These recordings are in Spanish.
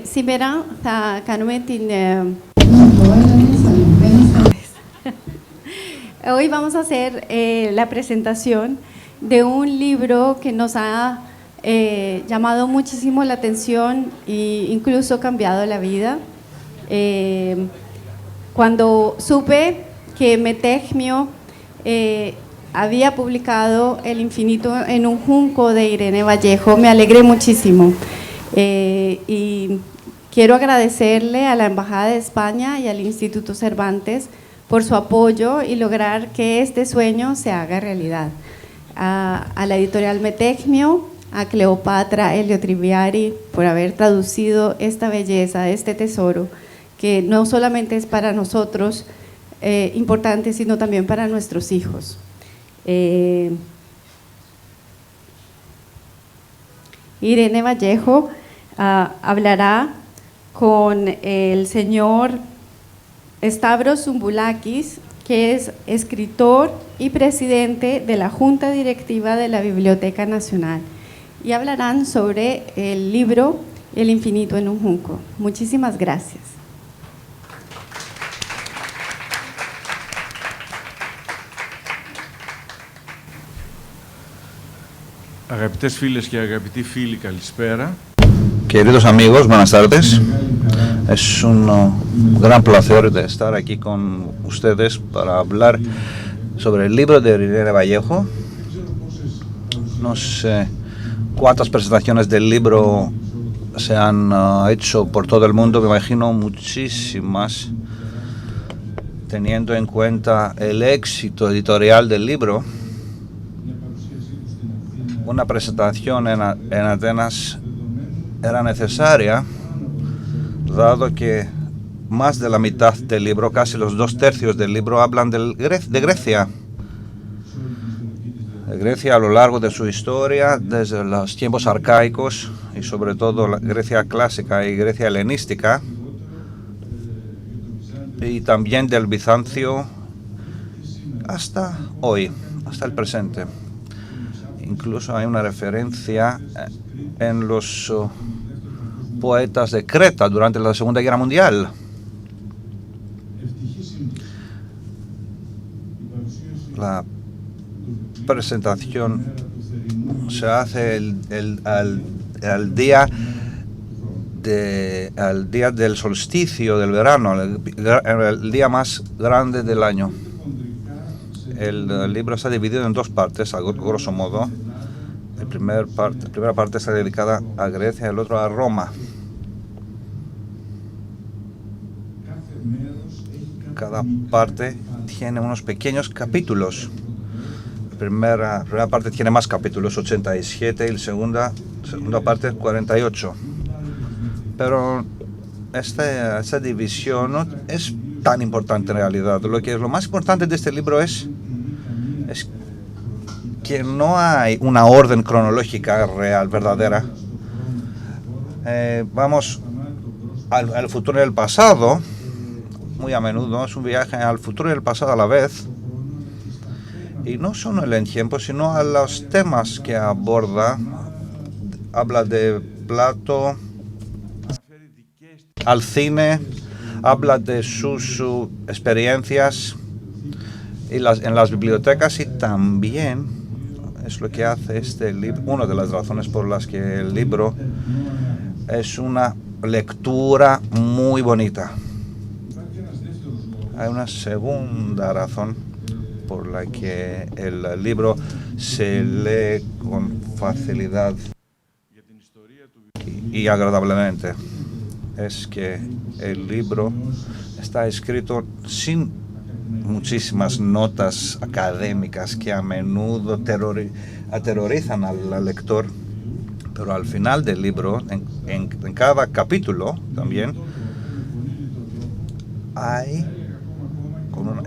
σήμερα θα κάνουμε Hoy vamos a hacer la presentación de un libro que nos ha llamado muchísimo la atención e incluso cambiado la vida. Cuando supe que Metecmio había publicado El infinito en un junco de Irene Vallejo, me alegré muchísimo. Y quiero agradecerle a la Embajada de España y al Instituto Cervantes por su apoyo y lograr que este sueño se haga realidad. A la editorial Metecmio, a Cleopatra Elio Triviari por haber traducido esta belleza, este tesoro, que no solamente es para nosotros importante, sino también para nuestros hijos. Irene Vallejo hablará con el señor Stavros Zumbulakis, que es escritor y presidente de la Junta Directiva de la Biblioteca Nacional, y hablarán sobre el libro El infinito en un junco. Muchísimas gracias. Αγαπητές φίλες και αγαπητοί φίλοι, καλησπέρα. Queridos amigos, buenas tardes. Es un gran placer de estar aquí con ustedes para hablar sobre el libro de Irene Vallejo. No sé cuántas presentaciones del libro se han hecho por todo el mundo, me imagino muchísimas, teniendo en cuenta el éxito editorial del libro. Una presentación en Atenas era necesaria, dado que más de la mitad del libro, casi los 2/3 del libro, hablan de Grecia. De Grecia a lo largo de su historia, desde los tiempos arcaicos y sobre todo la Grecia clásica y Grecia helenística, y también del Bizancio hasta hoy, hasta el presente. Incluso hay una referencia en los poetas de Creta durante la Segunda Guerra Mundial. La presentación se hace al día del solsticio del verano, el día más grande del año. El libro está dividido en dos partes, a grosso modo. La primera parte está dedicada a Grecia y el otro a Roma. Cada parte tiene unos pequeños capítulos. La primera parte tiene más capítulos, 87, y la segunda parte 48. Pero esta división no es tan importante en realidad. Lo más importante de este libro es que no hay una orden cronológica real, verdadera. Vamos al futuro y al pasado, muy a menudo, es un viaje al futuro y al pasado a la vez. Y no solo en el tiempo, sino a los temas que aborda. Habla de Plato, al cine, habla de sus experiencias en las bibliotecas, y también es lo que hace este libro, una de las razones por las que el libro es una lectura muy bonita. Hay una segunda razón por la que el libro se lee con facilidad y agradablemente. Es que el libro está escrito sin muchísimas notas académicas que a menudo aterrorizan al lector, pero al final del libro, en cada capítulo también, hay,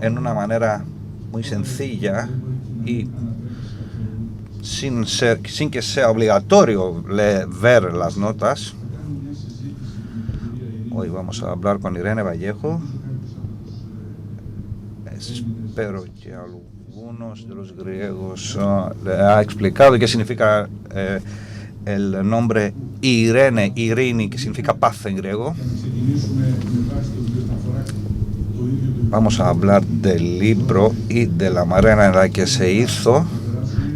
en una manera muy sencilla y sin que sea obligatorio ver las notas. Hoy vamos a hablar con Irene Vallejo. Espero que algunos de los griegos le ha explicado qué significa el nombre Irene, Irini, que significa paz en griego. Vamos a hablar del libro y de la manera en la que se hizo,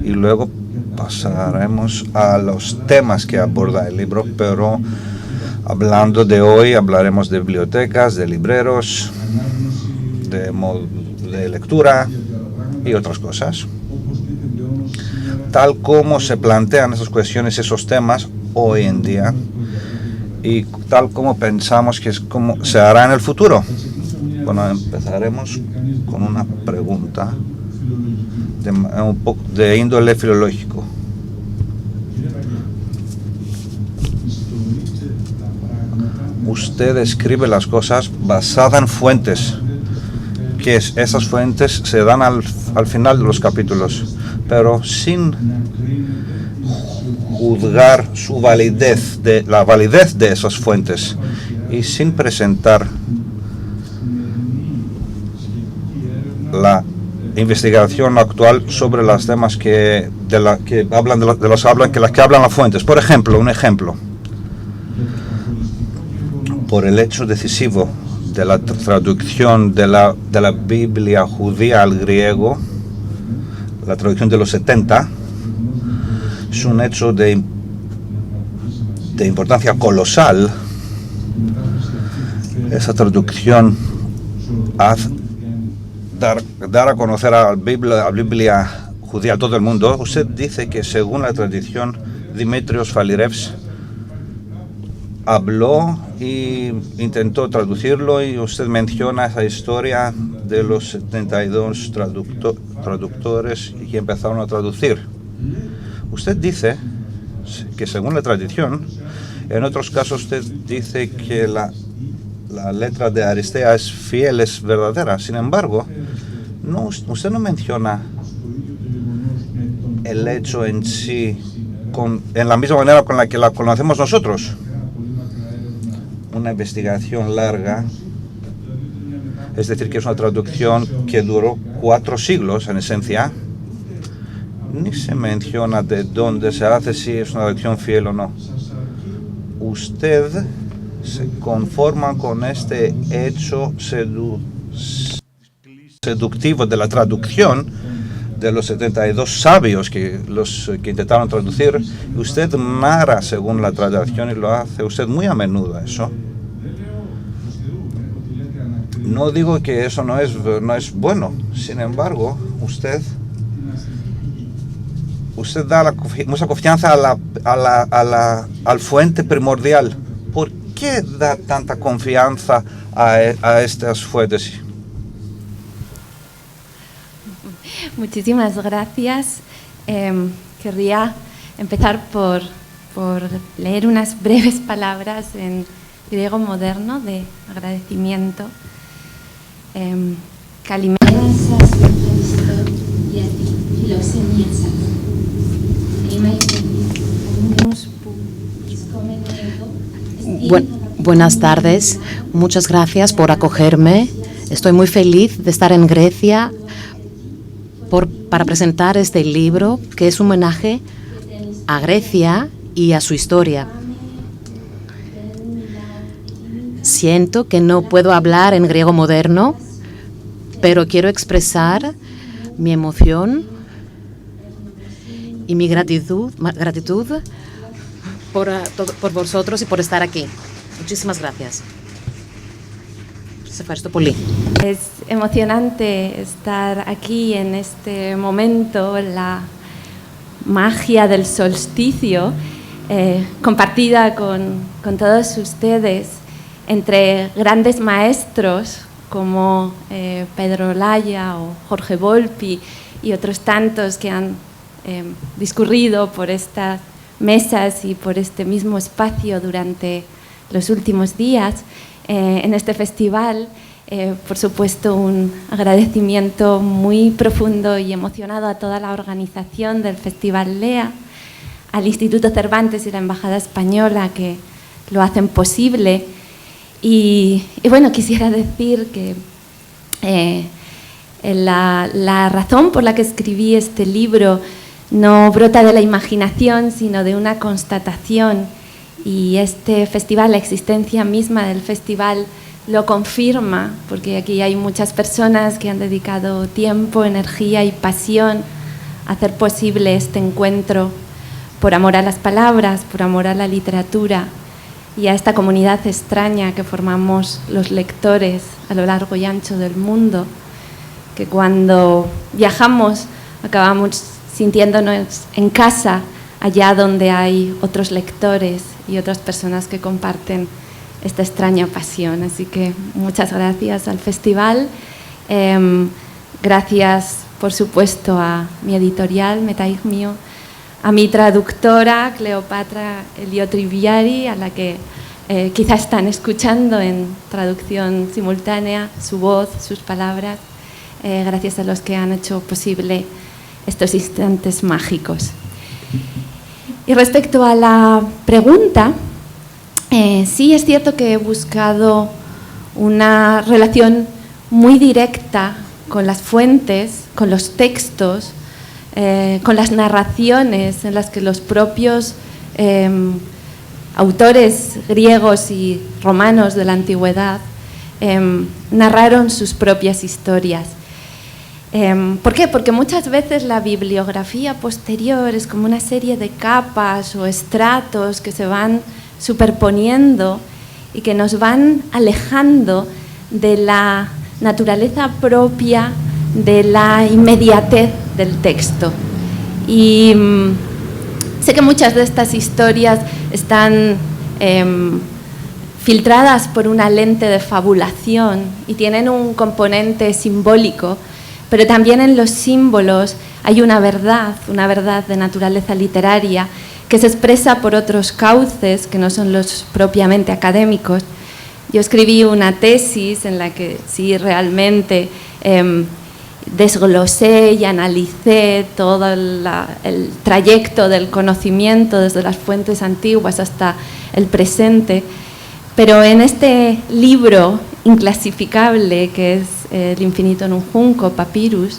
y luego pasaremos a los temas que aborda el libro, pero hablando de hoy hablaremos de bibliotecas, de libreros, de lectura y otras cosas. Tal como se plantean esas cuestiones, esos temas hoy en día, y tal como pensamos que es como se hará en el futuro. Bueno, empezaremos con una pregunta de índole filológico. Usted escribe las cosas basadas en fuentes, que esas fuentes se dan al final de los capítulos, pero sin juzgar su validez, la validez de esas fuentes, y sin presentar la investigación actual sobre los temas que hablan las fuentes. Por ejemplo, un ejemplo. Por el hecho decisivo de la traducción de la Biblia judía al griego, la traducción de los 70, es un hecho de importancia colosal. Esa traducción hace dar a conocer a la Biblia judía a todo el mundo. Usted dice que según la tradición, Dimitrios Falirevs habló y intentó traducirlo, y usted menciona esa historia de los 72 traductores que empezaron a traducir. Usted dice que según la tradición, en otros casos usted dice que la letra de Aristea es fiel, es verdadera. Sin embargo, usted no menciona el hecho en sí en la misma manera con la que la conocemos nosotros. Una investigación larga, es decir, que es una traducción que duró 4 siglos en esencia. Ni se menciona de dónde se hace, si es una traducción fiel o no. Usted se conforma con este hecho seductivo de la traducción de los 72 sabios que intentaron traducir. Usted narra según la tradición, y lo hace usted muy a menudo eso. No digo que eso no es bueno. Sin embargo, usted da mucha confianza al fuente primordial. ¿Por qué da tanta confianza a estas fuentes? Muchísimas gracias. Querría empezar por leer unas breves palabras en griego moderno de agradecimiento. Buenas tardes, muchas gracias por acogerme. Estoy muy feliz de estar en Grecia para presentar este libro, que es un homenaje a Grecia y a su historia. Siento que no puedo hablar en griego moderno, pero quiero expresar mi emoción y mi gratitud por vosotros y por estar aquí. Muchísimas gracias. Es emocionante estar aquí en este momento, la magia del solsticio, compartida con todos ustedes, entre grandes maestros como Pedro Olaya o Jorge Volpi y otros tantos que han discurrido por estas mesas y por este mismo espacio durante los últimos días en este festival. Por supuesto, un agradecimiento muy profundo y emocionado a toda la organización del Festival Lea, al Instituto Cervantes y la Embajada Española, que lo hacen posible. Y bueno, quisiera decir que la razón por la que escribí este libro no brota de la imaginación, sino de una constatación. Y este festival, la existencia misma del festival, lo confirma, porque aquí hay muchas personas que han dedicado tiempo, energía y pasión a hacer posible este encuentro por amor a las palabras, por amor a la literatura y a esta comunidad extraña que formamos los lectores a lo largo y ancho del mundo, que cuando viajamos acabamos sintiéndonos en casa, allá donde hay otros lectores y otras personas que comparten esta extraña pasión. Así que muchas gracias al festival, gracias por supuesto a mi editorial Metaigmio, a mi traductora Cleopatra Eliotriviari, a la que quizás están escuchando en traducción simultánea, su voz, sus palabras, gracias a los que han hecho posible estos instantes mágicos. Y respecto a la pregunta, sí es cierto que he buscado una relación muy directa con las fuentes, con los textos, con las narraciones en las que los propios autores griegos y romanos de la antigüedad narraron sus propias historias. ¿Por qué? Porque muchas veces la bibliografía posterior es como una serie de capas o estratos que se van superponiendo y que nos van alejando de la naturaleza propia de la inmediatez del texto. Y sé que muchas de estas historias están filtradas por una lente de fabulación y tienen un componente simbólico, pero también en los símbolos hay una verdad de naturaleza literaria que se expresa por otros cauces que no son los propiamente académicos. Yo escribí una tesis en la que sí realmente desglosé y analicé todo el trayecto del conocimiento desde las fuentes antiguas hasta el presente, pero en este libro inclasificable que es El infinito en un junco, Papyrus,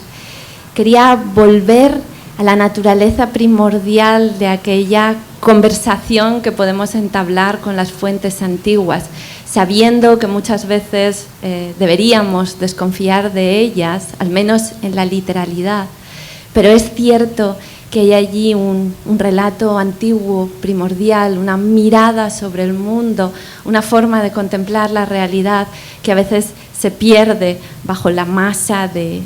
quería volver a la naturaleza primordial de aquella conversación que podemos entablar con las fuentes antiguas, sabiendo que muchas veces deberíamos desconfiar de ellas, al menos en la literalidad. Pero es cierto que hay allí un relato antiguo, primordial, una mirada sobre el mundo, una forma de contemplar la realidad que a veces se pierde bajo la masa de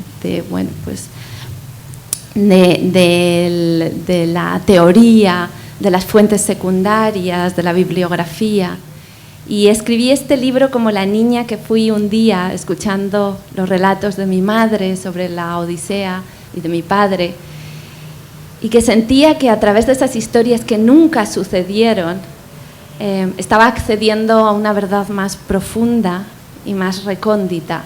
la teoría, de las fuentes secundarias, de la bibliografía. Y escribí este libro como la niña que fui un día escuchando los relatos de mi madre sobre la Odisea y de mi padre, y que sentía que a través de esas historias que nunca sucedieron, estaba accediendo a una verdad más profunda y más recóndita,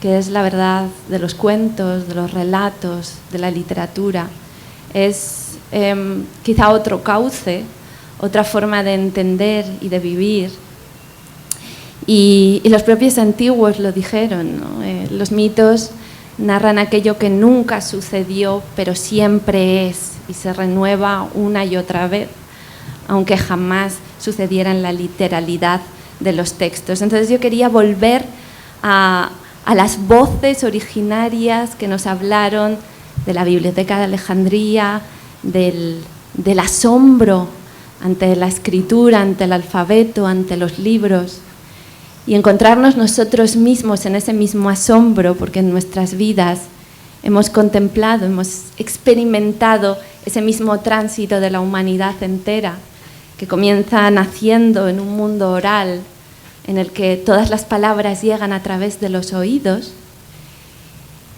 que es la verdad de los cuentos, de los relatos, de la literatura. Es quizá otro cauce, otra forma de entender y de vivir. Y los propios antiguos lo dijeron, ¿no? Los mitos narran aquello que nunca sucedió, pero siempre es y se renueva una y otra vez, aunque jamás sucediera en la literalidad de los textos. Entonces yo quería volver a las voces originarias que nos hablaron de la Biblioteca de Alejandría, del asombro ante la escritura, ante el alfabeto, ante los libros, y encontrarnos nosotros mismos en ese mismo asombro, porque en nuestras vidas hemos contemplado, hemos experimentado ese mismo tránsito de la humanidad entera, que comienza naciendo en un mundo oral, en el que todas las palabras llegan a través de los oídos,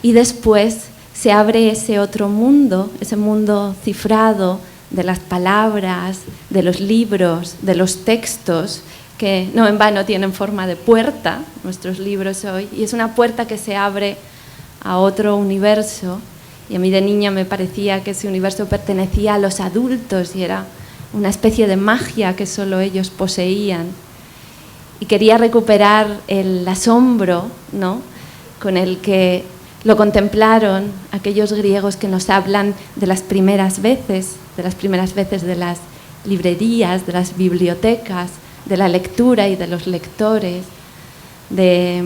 y después se abre ese otro mundo, ese mundo cifrado de las palabras, de los libros, de los textos, que no en vano tienen forma de puerta, nuestros libros hoy, y es una puerta que se abre a otro universo, y a mí de niña me parecía que ese universo pertenecía a los adultos y era una especie de magia que solo ellos poseían. Y quería recuperar el asombro, ¿no?, con el que lo contemplaron aquellos griegos que nos hablan de las primeras veces de las librerías, de las bibliotecas, de la lectura y de los lectores, de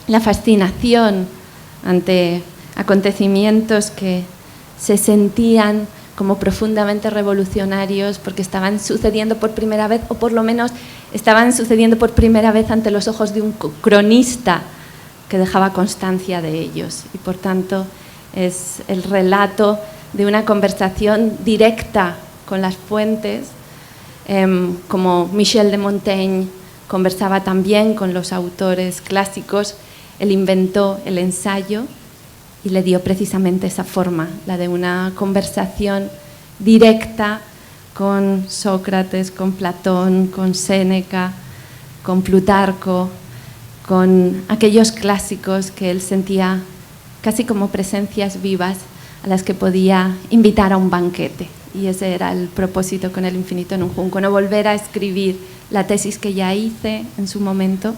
la fascinación ante acontecimientos que se sentían como profundamente revolucionarios porque estaban sucediendo por primera vez, o por lo menos estaban sucediendo por primera vez ante los ojos de un cronista que dejaba constancia de ellos. Y por tanto es el relato de una conversación directa con las fuentes, como Michel de Montaigne conversaba también con los autores clásicos. Él inventó el ensayo y le dio precisamente esa forma, la de una conversación directa con Sócrates, con Platón, con Séneca, con Plutarco, con aquellos clásicos que él sentía casi como presencias vivas a las que podía invitar a un banquete. Y ese era el propósito con El infinito en un junco, no volver a escribir la tesis que ya hice en su momento,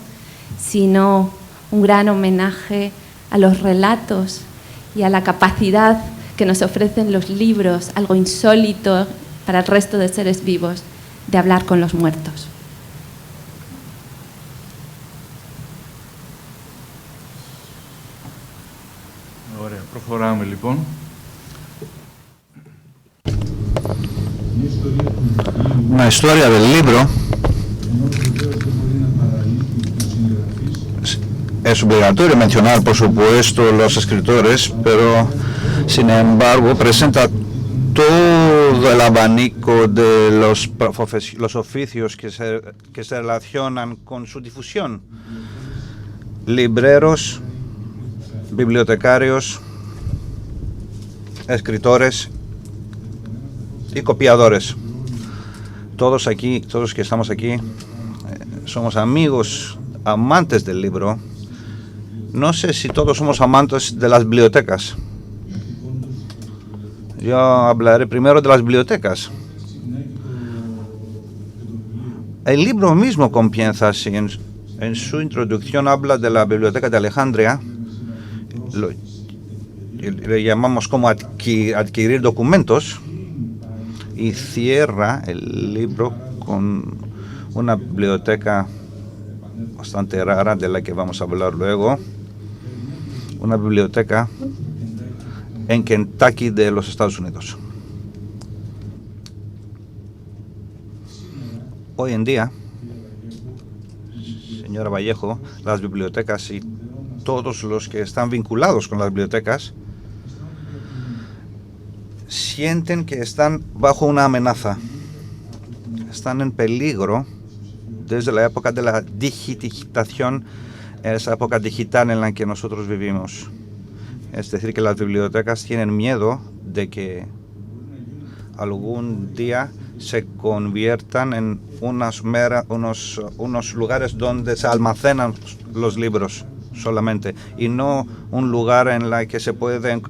sino un gran homenaje a los relatos y a la capacidad que nos ofrecen los libros, algo insólito para el resto de seres vivos, de hablar con los muertos. Ωραία, προχωράμε λοιπόν. Una historia del libro es obligatorio mencionar, por supuesto, los escritores, pero sin embargo presenta todo el abanico de los oficios que se relacionan con su difusión. Libreros, bibliotecarios, escritores y copiadores. Todos aquí, todos que estamos aquí, somos amigos, amantes del libro. No sé si todos somos amantes de las bibliotecas. Yo hablaré primero de las bibliotecas. El libro mismo comienza así. En su introducción habla de la biblioteca de Alejandría. Le llamamos como adquirir documentos. Y cierra el libro con una biblioteca bastante rara de la que vamos a hablar luego. Una biblioteca en Kentucky de los Estados Unidos. Hoy en día, señora Vallejo, las bibliotecas y todos los que están vinculados con las bibliotecas sienten que están bajo una amenaza. Están en peligro desde la época de la digitación, esa época digital en la que nosotros vivimos. Es decir, que las bibliotecas tienen miedo de que algún día se conviertan en unos lugares donde se almacenan los libros solamente, y no un lugar en el que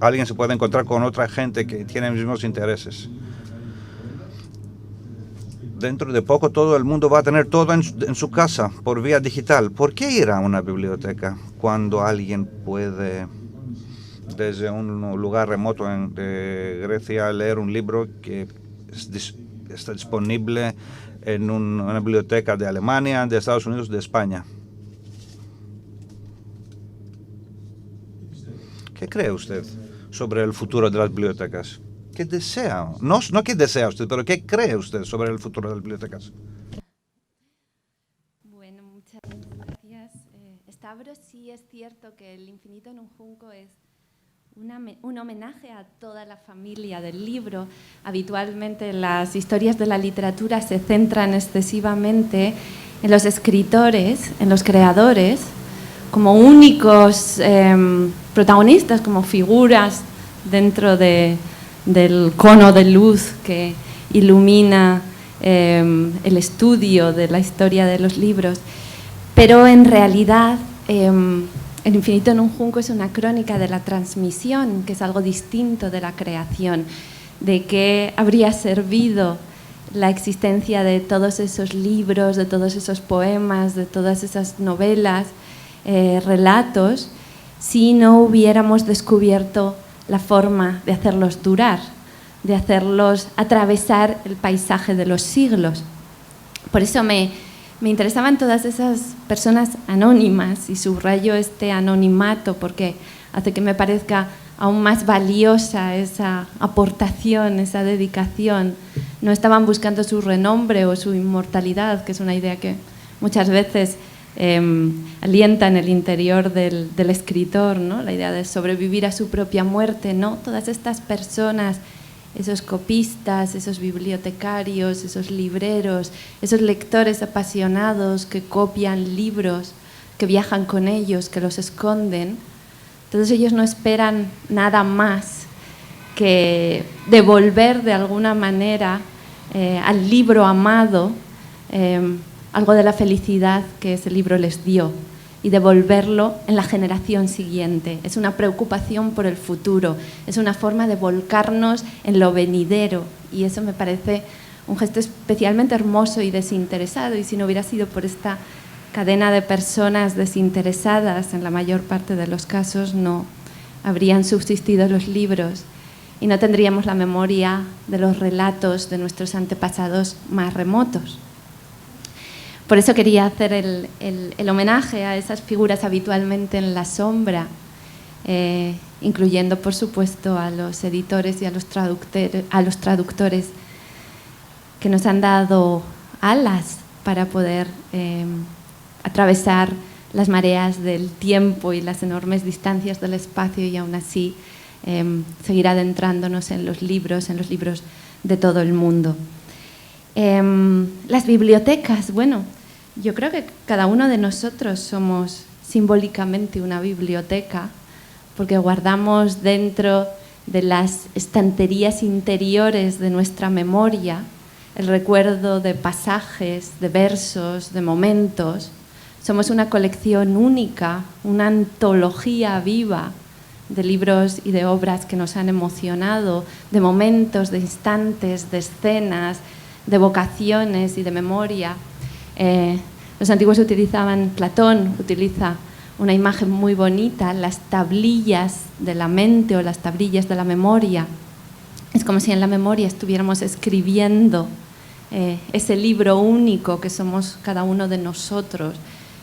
alguien se puede encontrar con otra gente que tiene los mismos intereses. Dentro de poco todo el mundo va a tener todo en su casa por vía digital. ¿Por qué ir a una biblioteca cuando alguien puede desde un lugar remoto de Grecia leer un libro que está disponible en una biblioteca de Alemania, de Estados Unidos, de España? ¿Qué cree usted sobre el futuro de las bibliotecas? ¿Qué desea? No qué desea usted, pero ¿qué cree usted sobre el futuro de las bibliotecas? Bueno, muchas gracias. Stavros, sí es cierto que El infinito en un junco es un homenaje a toda la familia del libro. Habitualmente las historias de la literatura se centran excesivamente en los escritores, en los creadores, como únicos protagonistas, como figuras dentro del cono de luz que ilumina el estudio de la historia de los libros. Pero en realidad El infinito en un junco es una crónica de la transmisión, que es algo distinto de la creación, de qué habría servido la existencia de todos esos libros, de todos esos poemas, de todas esas novelas, relatos, si no hubiéramos descubierto la forma de hacerlos durar, de hacerlos atravesar el paisaje de los siglos. Por eso me interesaban todas esas personas anónimas, y subrayo este anonimato porque hace que me parezca aún más valiosa esa aportación, esa dedicación. No estaban buscando su renombre o su inmortalidad, que es una idea que muchas veces alienta en el interior del escritor, ¿no? La idea de sobrevivir a su propia muerte, ¿no? Todas estas personas, esos copistas, esos bibliotecarios, esos libreros, esos lectores apasionados que copian libros, que viajan con ellos, que los esconden, todos ellos no esperan nada más que devolver de alguna manera al libro amado algo de la felicidad que ese libro les dio y devolverlo en la generación siguiente. Es una preocupación por el futuro, es una forma de volcarnos en lo venidero, y eso me parece un gesto especialmente hermoso y desinteresado, y si no hubiera sido por esta cadena de personas desinteresadas, en la mayor parte de los casos no habrían subsistido los libros y no tendríamos la memoria de los relatos de nuestros antepasados más remotos. Por eso quería hacer el homenaje a esas figuras habitualmente en la sombra, incluyendo, por supuesto, a los editores y a los traductores que nos han dado alas para poder atravesar las mareas del tiempo y las enormes distancias del espacio, y aún así seguir adentrándonos en los libros de todo el mundo. Las bibliotecas, bueno, yo creo que cada uno de nosotros somos simbólicamente una biblioteca, porque guardamos dentro de las estanterías interiores de nuestra memoria el recuerdo de pasajes, de versos, de momentos. Somos una colección única, una antología viva de libros y de obras que nos han emocionado, de momentos, de instantes, de escenas, de vocaciones y de memoria. Los antiguos Platón utiliza una imagen muy bonita, las tablillas de la mente o las tablillas de la memoria. Es como si en la memoria estuviéramos escribiendo ese libro único que somos cada uno de nosotros,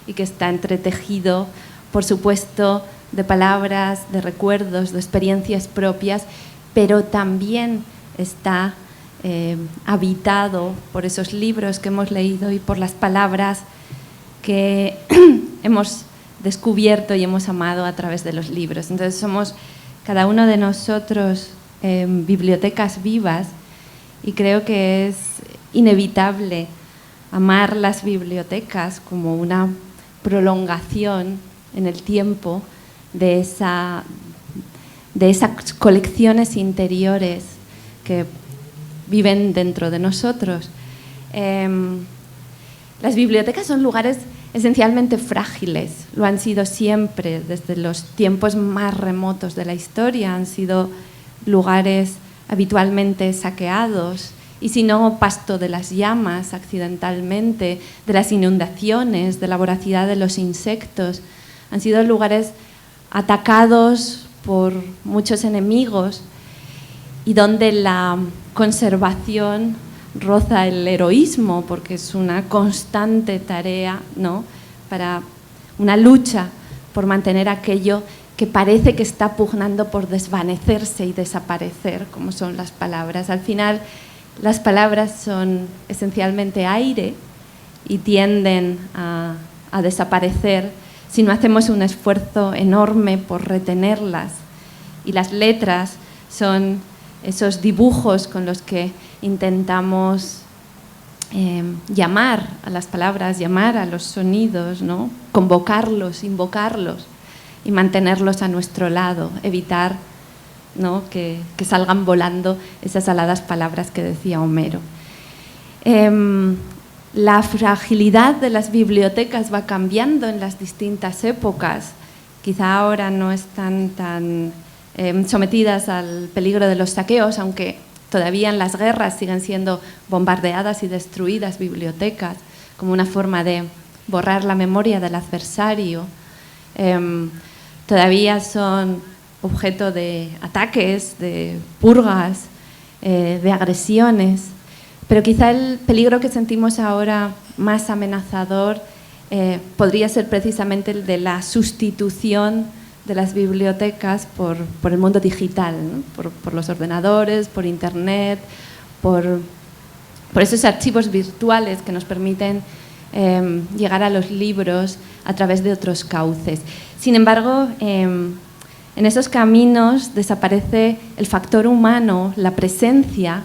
y que está entretejido, por supuesto, de palabras, de recuerdos, de experiencias propias, pero también está habitado por esos libros que hemos leído y por las palabras que hemos descubierto y hemos amado a través de los libros. Entonces somos cada uno de nosotros bibliotecas vivas, y creo que es inevitable amar las bibliotecas como una prolongación en el tiempo de esas colecciones interiores que viven dentro de nosotros. Las bibliotecas son lugares esencialmente frágiles, lo han sido siempre, desde los tiempos más remotos de la historia, han sido lugares habitualmente saqueados, y si no, pasto de las llamas accidentalmente, de las inundaciones, de la voracidad de los insectos. Han sido lugares atacados por muchos enemigos, y donde la conservación roza el heroísmo, porque es una constante tarea, ¿no?, para una lucha por mantener aquello que parece que está pugnando por desvanecerse y desaparecer, como son las palabras. Al final, las palabras son esencialmente aire y tienden a desaparecer si no hacemos un esfuerzo enorme por retenerlas. Y las letras son esos dibujos con los que intentamos llamar a las palabras, llamar a los sonidos, ¿no?, convocarlos, invocarlos y mantenerlos a nuestro lado, evitar, ¿no?, que salgan volando esas aladas palabras que decía Homero. La fragilidad de las bibliotecas va cambiando en las distintas épocas. Quizá ahora no están tan sometidas al peligro de los saqueos, aunque todavía en las guerras siguen siendo bombardeadas y destruidas bibliotecas como una forma de borrar la memoria del adversario. todavía son objeto de ataques, de purgas, de agresiones. Pero quizá el peligro que sentimos ahora más amenazador podría ser precisamente el de la sustitución de las bibliotecas por el mundo digital, ¿no? por los ordenadores, por Internet, por esos archivos virtuales que nos permiten llegar a los libros a través de otros cauces. Sin embargo, en esos caminos desaparece el factor humano, la presencia.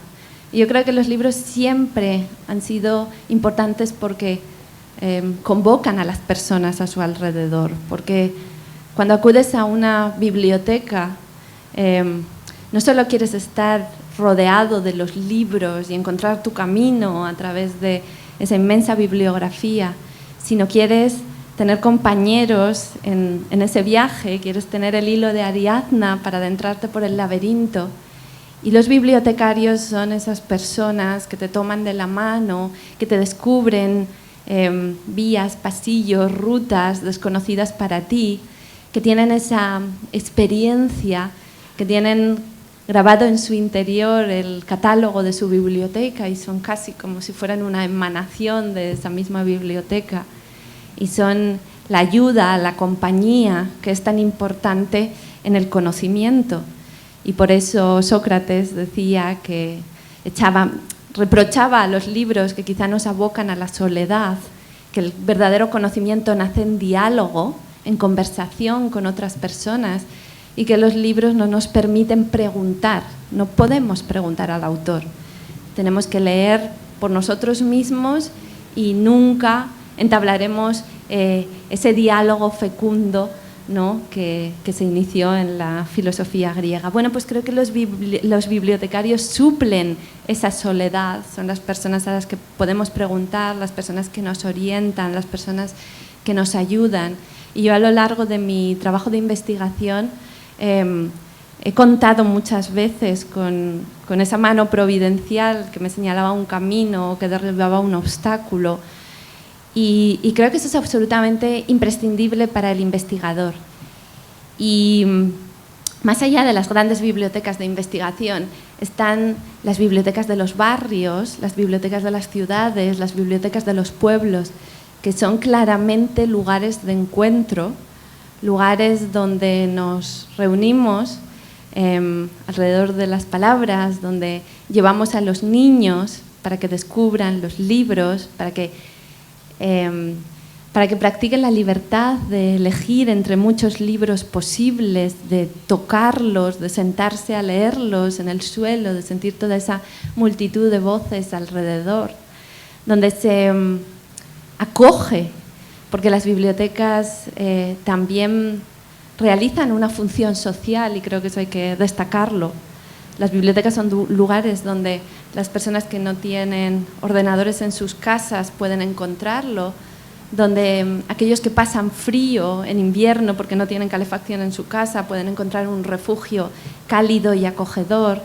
Y yo creo que los libros siempre han sido importantes porque convocan a las personas a su alrededor, porque cuando acudes a una biblioteca no solo quieres estar rodeado de los libros y encontrar tu camino a través de esa inmensa bibliografía, sino quieres tener compañeros en ese viaje, quieres tener el hilo de Ariadna para adentrarte por el laberinto. Y los bibliotecarios son esas personas que te toman de la mano, que te descubren vías, pasillos, rutas desconocidas para ti, que tienen esa experiencia, que tienen grabado en su interior el catálogo de su biblioteca y son casi como si fueran una emanación de esa misma biblioteca. Y son la ayuda, la compañía que es tan importante en el conocimiento. Y por eso Sócrates decía que reprochaba a los libros que quizá nos abocan a la soledad, que el verdadero conocimiento nace en diálogo, en conversación con otras personas, y que los libros no nos permiten preguntar, no podemos preguntar al autor. Tenemos que leer por nosotros mismos y nunca entablaremos ese diálogo fecundo, ¿no? que se inició en la filosofía griega. Bueno, pues creo que los bibliotecarios suplen esa soledad, son las personas a las que podemos preguntar, las personas que nos orientan, las personas que nos ayudan. Y yo a lo largo de mi trabajo de investigación he contado muchas veces con esa mano providencial que me señalaba un camino o que derribaba un obstáculo. Y creo que eso es absolutamente imprescindible para el investigador. Y más allá de las grandes bibliotecas de investigación, están las bibliotecas de los barrios, las bibliotecas de las ciudades, las bibliotecas de los pueblos, que son claramente lugares de encuentro, lugares donde nos reunimos alrededor de las palabras, donde llevamos a los niños para que descubran los libros, para que practiquen la libertad de elegir entre muchos libros posibles, de tocarlos, de sentarse a leerlos en el suelo, de sentir toda esa multitud de voces alrededor, donde se acoge, porque las bibliotecas también realizan una función social y creo que eso hay que destacarlo. Las bibliotecas son lugares donde las personas que no tienen ordenadores en sus casas pueden encontrarlo, donde aquellos que pasan frío en invierno porque no tienen calefacción en su casa pueden encontrar un refugio cálido y acogedor,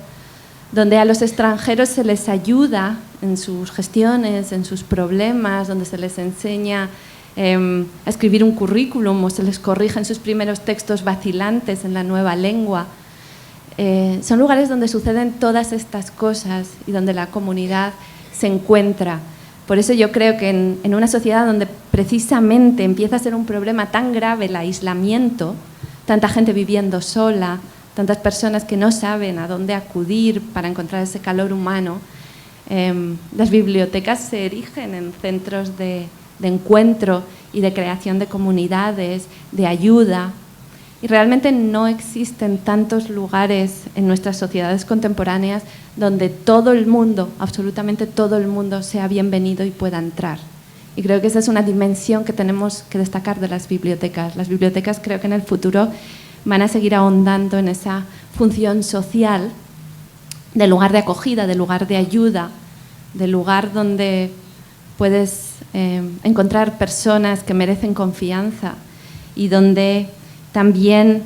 donde a los extranjeros se les ayuda en sus gestiones, en sus problemas, donde se les enseña a escribir un currículum o se les corrigen sus primeros textos vacilantes en la nueva lengua. Son lugares donde suceden todas estas cosas y donde la comunidad se encuentra. Por eso yo creo que en una sociedad donde precisamente empieza a ser un problema tan grave el aislamiento, tanta gente viviendo sola, tantas personas que no saben a dónde acudir para encontrar ese calor humano, las bibliotecas se erigen en centros de encuentro y de creación de comunidades, de ayuda. Y realmente no existen tantos lugares en nuestras sociedades contemporáneas donde todo el mundo, absolutamente todo el mundo, sea bienvenido y pueda entrar. Y creo que esa es una dimensión que tenemos que destacar de las bibliotecas. Las bibliotecas creo que en el futuro van a seguir ahondando en esa función social de lugar de acogida, de lugar de ayuda, de lugar donde puedes encontrar personas que merecen confianza y donde también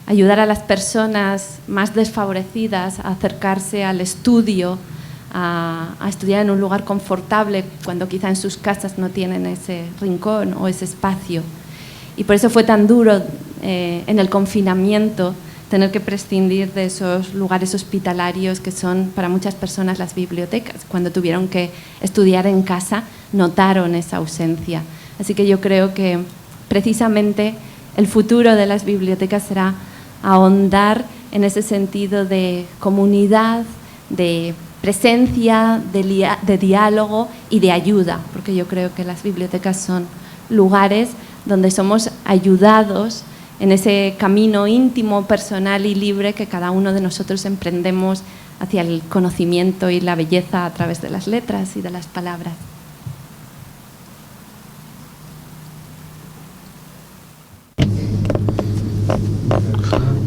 ayudar a las personas más desfavorecidas a acercarse al estudio, a estudiar en un lugar confortable cuando quizá en sus casas no tienen ese rincón o ese espacio. Y por eso fue tan duro en el confinamiento, tener que prescindir de esos lugares hospitalarios que son para muchas personas las bibliotecas. Cuando tuvieron que estudiar en casa, notaron esa ausencia. Así que yo creo que precisamente el futuro de las bibliotecas será ahondar en ese sentido de comunidad, de presencia, de diálogo y de ayuda, porque yo creo que las bibliotecas son lugares donde somos ayudados en ese camino íntimo, personal y libre que cada uno de nosotros emprendemos hacia el conocimiento y la belleza a través de las letras y de las palabras.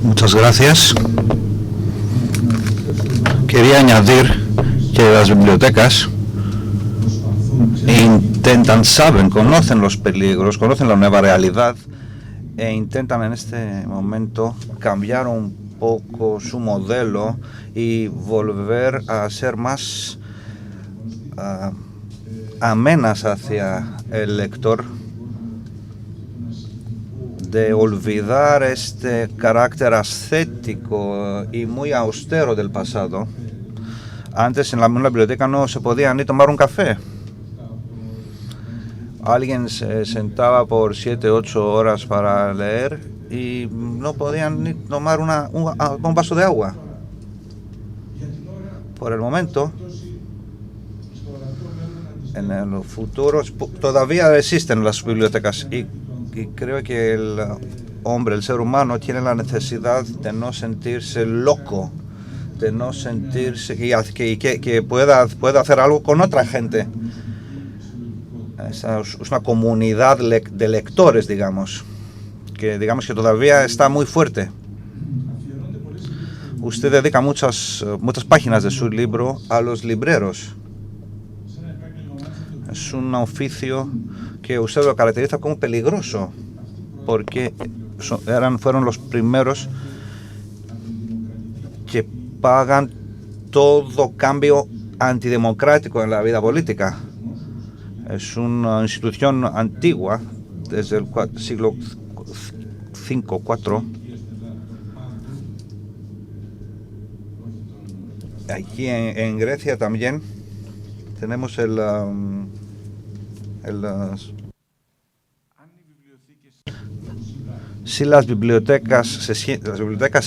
Muchas gracias. Quería añadir que las bibliotecas saben, conocen los peligros, conocen la nueva realidad e intentan en este momento cambiar un poco su modelo y volver a ser más amenas hacia el lector, de olvidar este carácter ascético y muy austero del pasado. Antes en la biblioteca no se podía ni tomar un café. Alguien se sentaba por 7, 8 horas para leer y no podían ni tomar un vaso de agua. Por el momento, en el futuro, todavía existen las bibliotecas y creo que el hombre, el ser humano, tiene la necesidad de no sentirse loco, de no sentirse que pueda hacer algo con otra gente. Es una comunidad de lectores, digamos que todavía está muy fuerte. Usted dedica muchas páginas de su libro a los libreros. Es un oficio que usted lo caracteriza como peligroso, porque fueron los primeros que pagan todo cambio antidemocrático en la vida política. Es una institución antigua, desde el siglo V, IV. Aquí en Grecia también tenemos si las bibliotecas se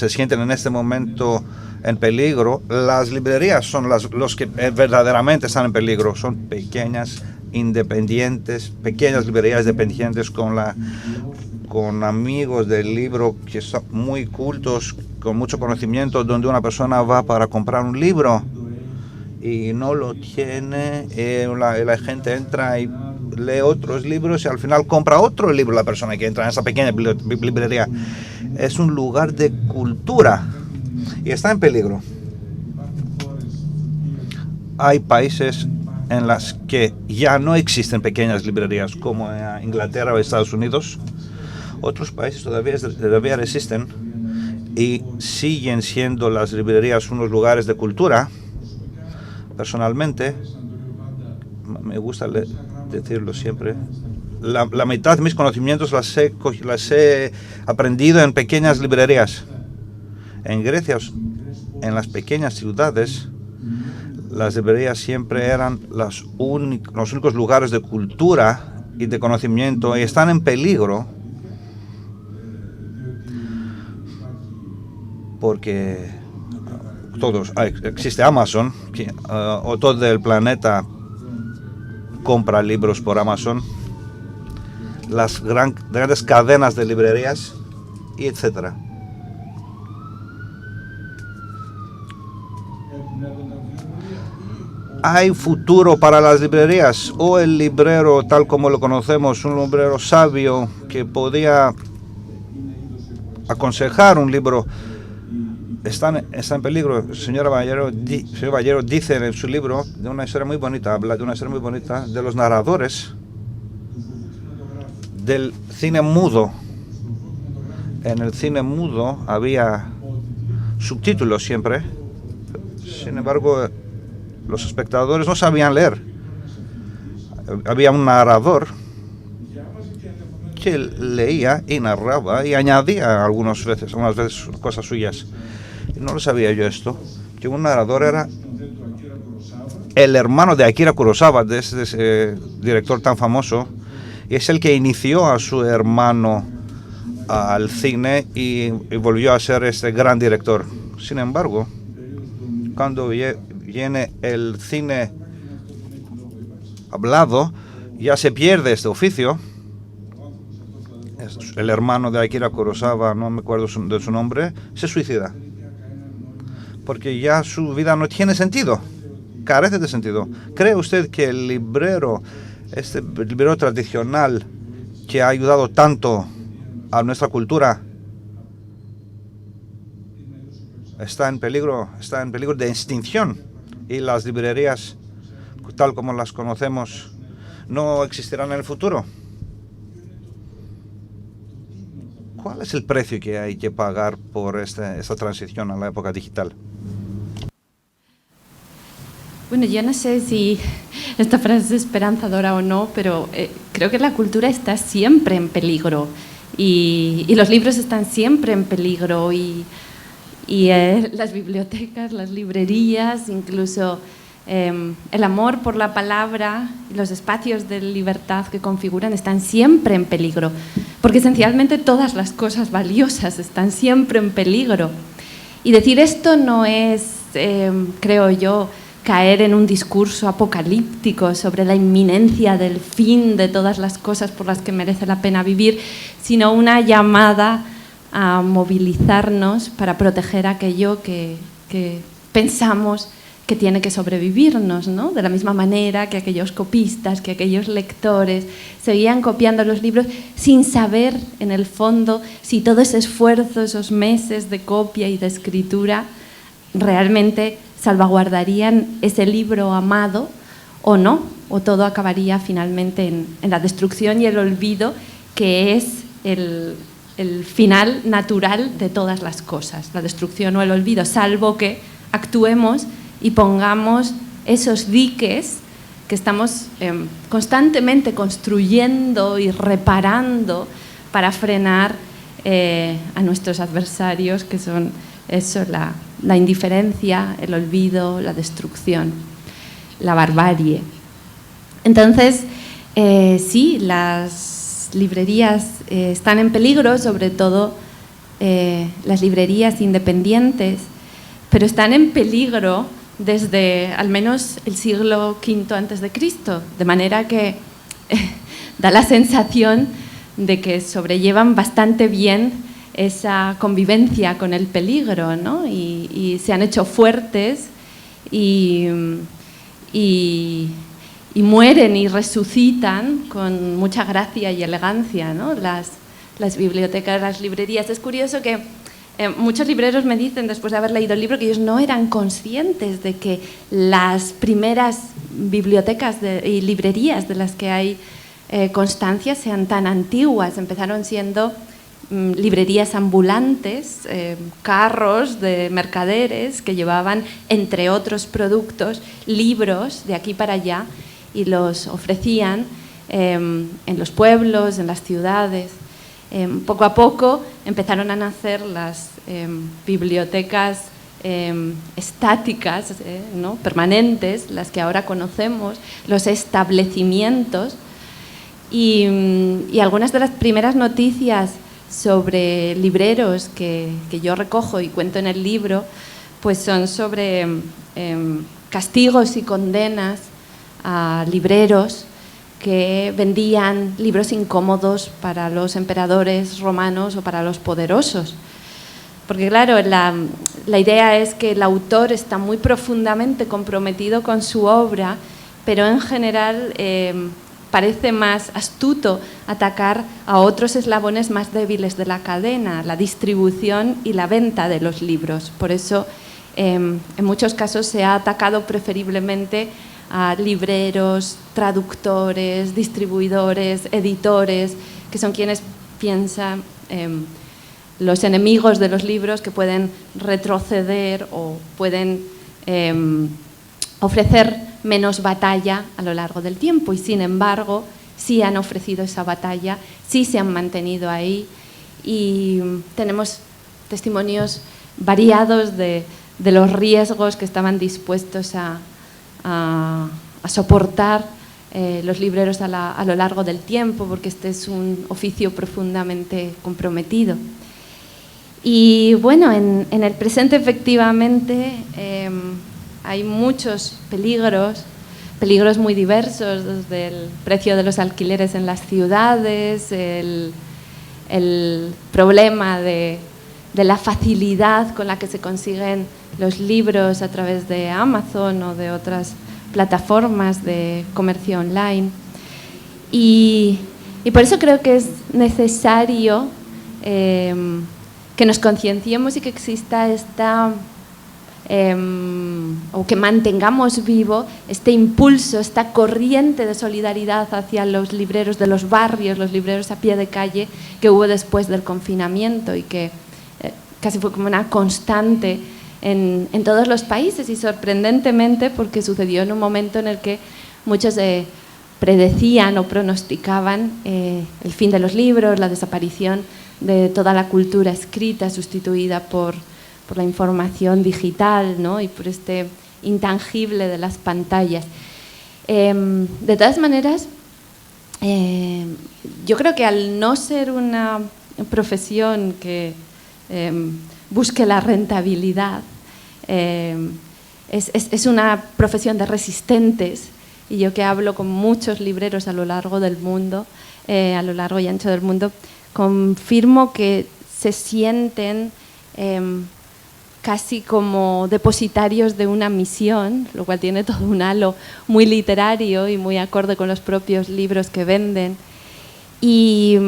sienten en este momento en peligro, las librerías son los que verdaderamente están en peligro. Son pequeñas, independientes, pequeñas librerías dependientes con amigos del libro que son muy cultos, con mucho conocimiento, donde una persona va para comprar un libro y no lo tiene, la gente entra y lee otros libros y al final compra otro libro la persona que entra en esa pequeña librería. Es un lugar de cultura y está en peligro. Hay países en las que ya no existen pequeñas librerías, como en Inglaterra o Estados Unidos. Otros países todavía existen y siguen siendo las librerías unos lugares de cultura. Personalmente, me gusta decirlo siempre, la mitad de mis conocimientos las he aprendido en pequeñas librerías. En Grecia, en las pequeñas ciudades, las librerías siempre eran los únicos lugares de cultura y de conocimiento, y están en peligro porque existe Amazon, o todo el planeta compra libros por Amazon, las grandes cadenas de librerías, y etcétera. ¿Hay futuro para las librerías? ¿O el librero, tal como lo conocemos, un librero sabio que podía aconsejar un libro, está en peligro? Señor Ballero dice en su libro de una historia muy bonita, habla de una historia muy bonita de los narradores del cine mudo. En el cine mudo había subtítulos siempre. Sin embargo, los espectadores no sabían leer. Había un narrador que leía y narraba y añadía algunas veces cosas suyas. Y no lo sabía yo esto, que un narrador era el hermano de Akira Kurosawa, de ese director tan famoso, y es el que inició a su hermano al cine y volvió a ser este gran director. Sin embargo, cuando viene el cine hablado, ya se pierde este oficio. El hermano de Akira Kurosawa, no me acuerdo de su nombre, se suicida. Porque ya su vida no tiene sentido, carece de sentido. ¿Cree usted que el librero, este librero tradicional que ha ayudado tanto a nuestra cultura, está en peligro de extinción y las librerías, tal como las conocemos, no existirán en el futuro? ¿Cuál es el precio que hay que pagar por esta transición a la época digital? Bueno, yo no sé si esta frase es esperanzadora o no, pero creo que la cultura está siempre en peligro y los libros están siempre en peligro y las bibliotecas, las librerías, incluso el amor por la palabra y los espacios de libertad que configuran están siempre en peligro, porque esencialmente todas las cosas valiosas están siempre en peligro. Y decir esto no es, creo yo, caer en un discurso apocalíptico sobre la inminencia del fin de todas las cosas por las que merece la pena vivir, sino una llamada a movilizarnos para proteger aquello que pensamos que tiene que sobrevivirnos, ¿no? De la misma manera que aquellos copistas, que aquellos lectores seguían copiando los libros sin saber, en el fondo, si todo ese esfuerzo, esos meses de copia y de escritura, realmente salvaguardarían ese libro amado o no, o todo acabaría finalmente en la destrucción y el olvido, que es el final natural de todas las cosas, la destrucción o el olvido, salvo que actuemos y pongamos esos diques que estamos constantemente construyendo y reparando para frenar a nuestros adversarios, que son eso, la indiferencia, el olvido, la destrucción, la barbarie. Entonces, sí, las librerías están en peligro, sobre todo las librerías independientes, pero están en peligro desde al menos el siglo V a.C., de manera que da la sensación de que sobrellevan bastante bien esa convivencia con el peligro, ¿no? Y se han hecho fuertes y mueren y resucitan con mucha gracia y elegancia, ¿no? Las bibliotecas, las librerías. Es curioso que muchos libreros me dicen, después de haber leído el libro, que ellos no eran conscientes de que las primeras bibliotecas y librerías de las que hay constancia sean tan antiguas. Empezaron siendo librerías ambulantes, carros de mercaderes que llevaban, entre otros productos, libros de aquí para allá y los ofrecían en los pueblos, en las ciudades. Poco a poco empezaron a nacer las bibliotecas estáticas, ¿no? Permanentes, las que ahora conocemos, los establecimientos, y algunas de las primeras noticias sobre libreros que yo recojo y cuento en el libro, pues son sobre castigos y condenas a libreros que vendían libros incómodos para los emperadores romanos o para los poderosos. Porque claro, la idea es que el autor está muy profundamente comprometido con su obra, pero en general parece más astuto atacar a otros eslabones más débiles de la cadena, la distribución y la venta de los libros. Por eso, en muchos casos se ha atacado preferiblemente a libreros, traductores, distribuidores, editores, que son quienes piensan los enemigos de los libros, que pueden retroceder o pueden ofrecer menos batalla a lo largo del tiempo. Y sin embargo, sí han ofrecido esa batalla, sí se han mantenido ahí, y tenemos testimonios variados de los riesgos que estaban dispuestos a soportar los libreros a lo largo del tiempo, porque este es un oficio profundamente comprometido. Y bueno, en el presente efectivamente hay muchos peligros muy diversos, desde el precio de los alquileres en las ciudades, el problema de la facilidad con la que se consiguen los libros a través de Amazon o de otras plataformas de comercio online. Y por eso creo que es necesario que nos concienciemos y que exista o que mantengamos vivo este impulso, esta corriente de solidaridad hacia los libreros de los barrios, los libreros a pie de calle que hubo después del confinamiento y que casi fue como una constante en todos los países, y sorprendentemente porque sucedió en un momento en el que muchos predecían o pronosticaban el fin de los libros, la desaparición de toda la cultura escrita sustituida por la información digital, ¿no? Y por este intangible de las pantallas. De todas maneras, yo creo que al no ser una profesión que busque la rentabilidad, es una profesión de resistentes, y yo que hablo con muchos libreros a lo largo del mundo, a lo largo y ancho del mundo, confirmo que se sienten casi como depositarios de una misión, lo cual tiene todo un halo muy literario y muy acorde con los propios libros que venden. Y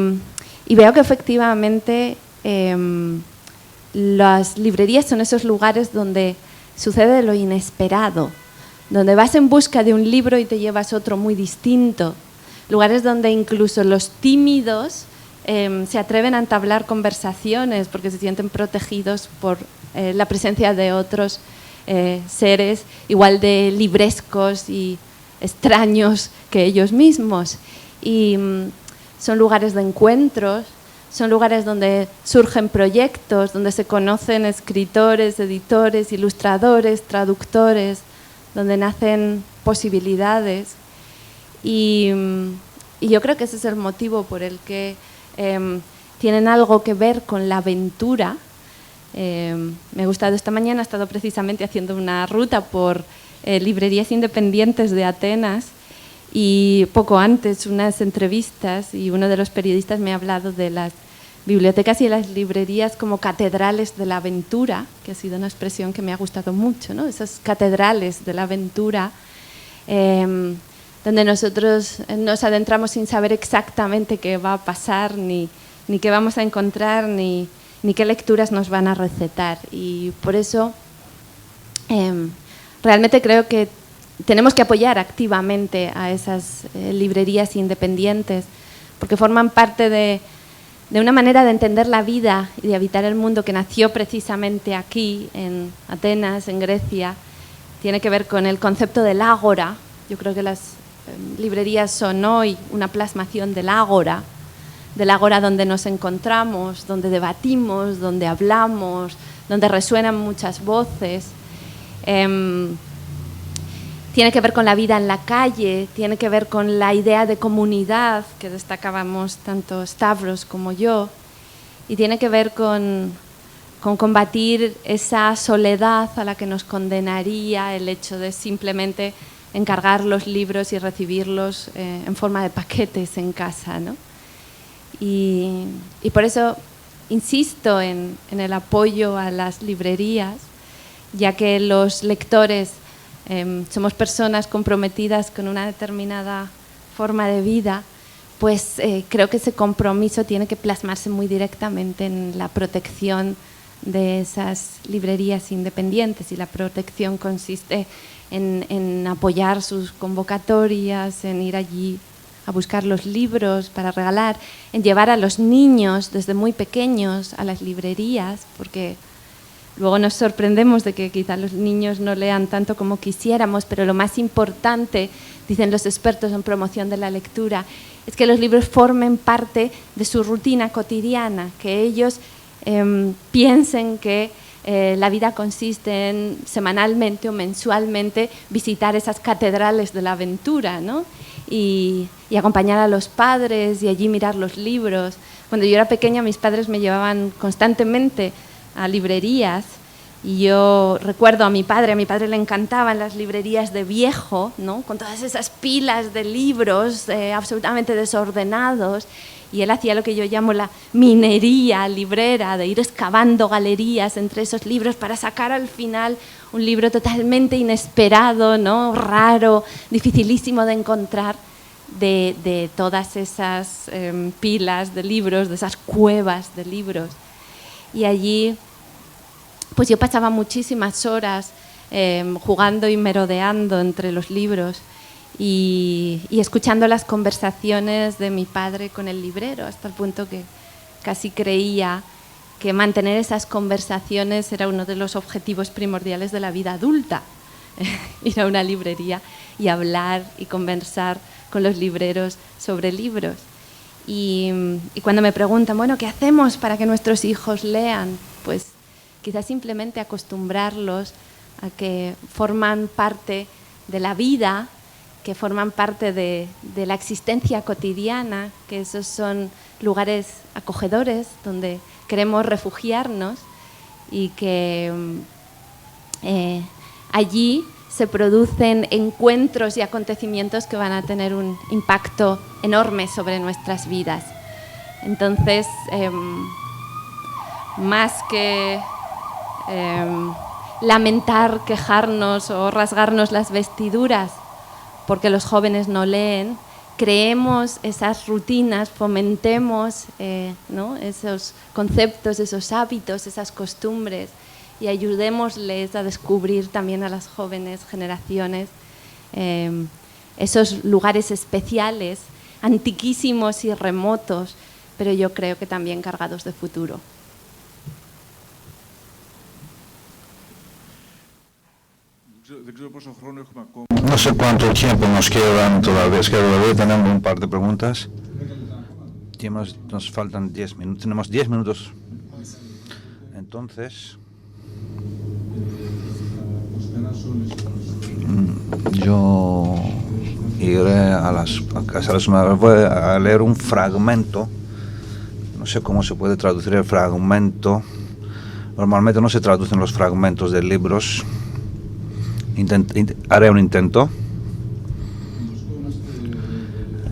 veo que efectivamente las librerías son esos lugares donde sucede lo inesperado, donde vas en busca de un libro y te llevas otro muy distinto, lugares donde incluso los tímidos se atreven a entablar conversaciones porque se sienten protegidos por la presencia de otros seres igual de librescos y extraños que ellos mismos. Y son lugares de encuentros, son lugares donde surgen proyectos, donde se conocen escritores, editores, ilustradores, traductores, donde nacen posibilidades. Y yo creo que ese es el motivo por el que tienen algo que ver con la aventura. Me ha gustado, esta mañana he estado precisamente haciendo una ruta por librerías independientes de Atenas, y poco antes unas entrevistas, y uno de los periodistas me ha hablado de las bibliotecas y las librerías como catedrales de la aventura, que ha sido una expresión que me ha gustado mucho, ¿no? Esas catedrales de la aventura, donde nosotros nos adentramos sin saber exactamente qué va a pasar, ni qué vamos a encontrar, ni qué lecturas nos van a recetar. Y por eso realmente creo que tenemos que apoyar activamente a esas librerías independientes, porque forman parte de una manera de entender la vida y de habitar el mundo que nació precisamente aquí, en Atenas, en Grecia. Tiene que ver con el concepto del ágora. Yo creo que las librerías son hoy una plasmación del ágora donde nos encontramos, donde debatimos, donde hablamos, donde resuenan muchas voces. Tiene que ver con la vida en la calle, tiene que ver con la idea de comunidad que destacábamos tanto Stavros como yo, y tiene que ver con combatir esa soledad a la que nos condenaría el hecho de simplemente encargar los libros y recibirlos en forma de paquetes en casa, ¿no? Y por eso insisto en el apoyo a las librerías, ya que los lectores somos personas comprometidas con una determinada forma de vida, pues creo que ese compromiso tiene que plasmarse muy directamente en la protección de esas librerías independientes, y la protección consiste en apoyar sus convocatorias, en ir allí a buscar los libros para regalar, en llevar a los niños desde muy pequeños a las librerías, porque Luego nos sorprendemos de que quizá los niños no lean tanto como quisiéramos, pero lo más importante, dicen los expertos en promoción de la lectura, es que los libros formen parte de su rutina cotidiana, que ellos piensen que la vida consiste en semanalmente o mensualmente visitar esas catedrales de la aventura, ¿no? Y acompañar a los padres y allí mirar los libros. Cuando yo era pequeña, mis padres me llevaban constantemente a librerías y yo recuerdo a mi padre le encantaban las librerías de viejo, ¿no? Con todas esas pilas de libros absolutamente desordenados, y él hacía lo que yo llamo la minería librera, de ir excavando galerías entre esos libros para sacar al final un libro totalmente inesperado, ¿no? Raro, dificilísimo de encontrar, de todas esas pilas de libros, de esas cuevas de libros. Y allí pues yo pasaba muchísimas horas jugando y merodeando entre los libros y escuchando las conversaciones de mi padre con el librero, hasta el punto que casi creía que mantener esas conversaciones era uno de los objetivos primordiales de la vida adulta. Ir a una librería y hablar y conversar con los libreros sobre libros. Y cuando me preguntan, bueno, ¿qué hacemos para que nuestros hijos lean? Pues quizás simplemente acostumbrarlos a que forman parte de la vida, que forman parte de la existencia cotidiana, que esos son lugares acogedores donde queremos refugiarnos y que allí se producen encuentros y acontecimientos que van a tener un impacto enorme sobre nuestras vidas. Entonces, más que lamentar, quejarnos o rasgarnos las vestiduras porque los jóvenes no leen, creemos esas rutinas, fomentemos ¿no? esos conceptos, esos hábitos, esas costumbres, y ayudémosles a descubrir también a las jóvenes generaciones esos lugares especiales, antiquísimos y remotos, pero yo creo que también cargados de futuro. No sé cuánto tiempo nos quedan todavía, es que todavía tenemos un par de preguntas. Nos faltan 10 minutos, tenemos 10 minutos. Entonces, yo iré a las casas, voy a leer un fragmento. No sé cómo se puede traducir el fragmento. Normalmente no se traducen los fragmentos de libros. Haré un intento.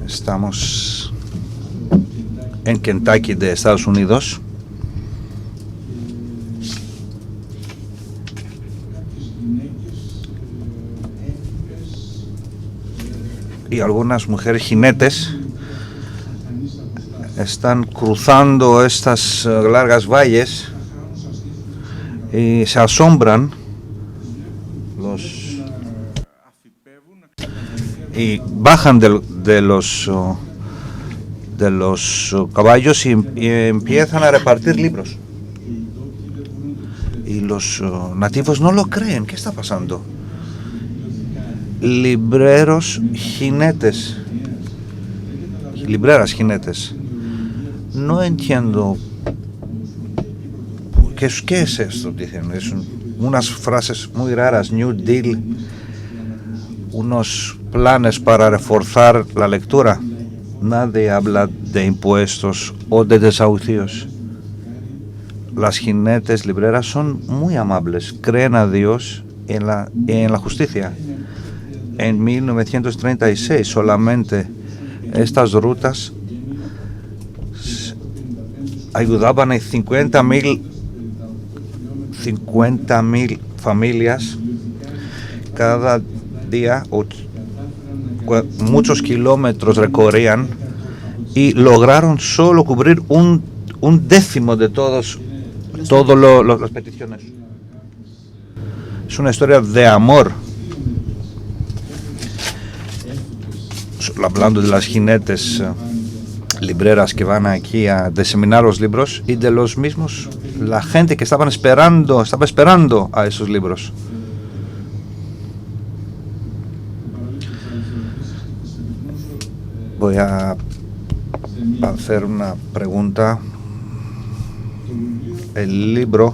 Estamos en Kentucky de Estados Unidos. Y algunas mujeres jinetes están cruzando estas largas valles y se asombran y bajan de los caballos y empiezan a repartir libros. Y los nativos no lo creen. ¿Qué está pasando? Libreras jinetes. No entiendo. ¿Qué es esto? Dicen. Es unas frases muy raras. New Deal. Unos planes para reforzar la lectura. Nadie habla de impuestos o de desahucios. Las jinetes libreras son muy amables. Creen a Dios en la justicia. En 1936 solamente estas rutas ayudaban a 50.000 familias cada día. Muchos kilómetros recorrían y lograron solo cubrir un décimo de todas las peticiones. Es una historia de amor. Hablando de las jinetes libreras que van aquí a diseminar los libros y de los mismos la gente que estaba esperando a esos libros. Voy a hacer una pregunta. El libro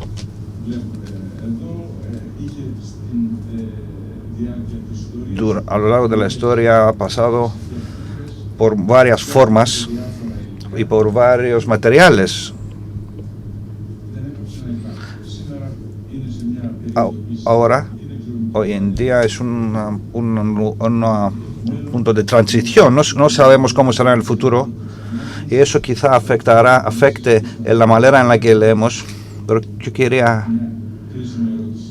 a lo largo de la historia ha pasado por varias formas y por varios materiales. Ahora, hoy en día es un punto de transición. No sabemos cómo será en el futuro y eso quizá afecte en la manera en la que leemos. Pero yo quería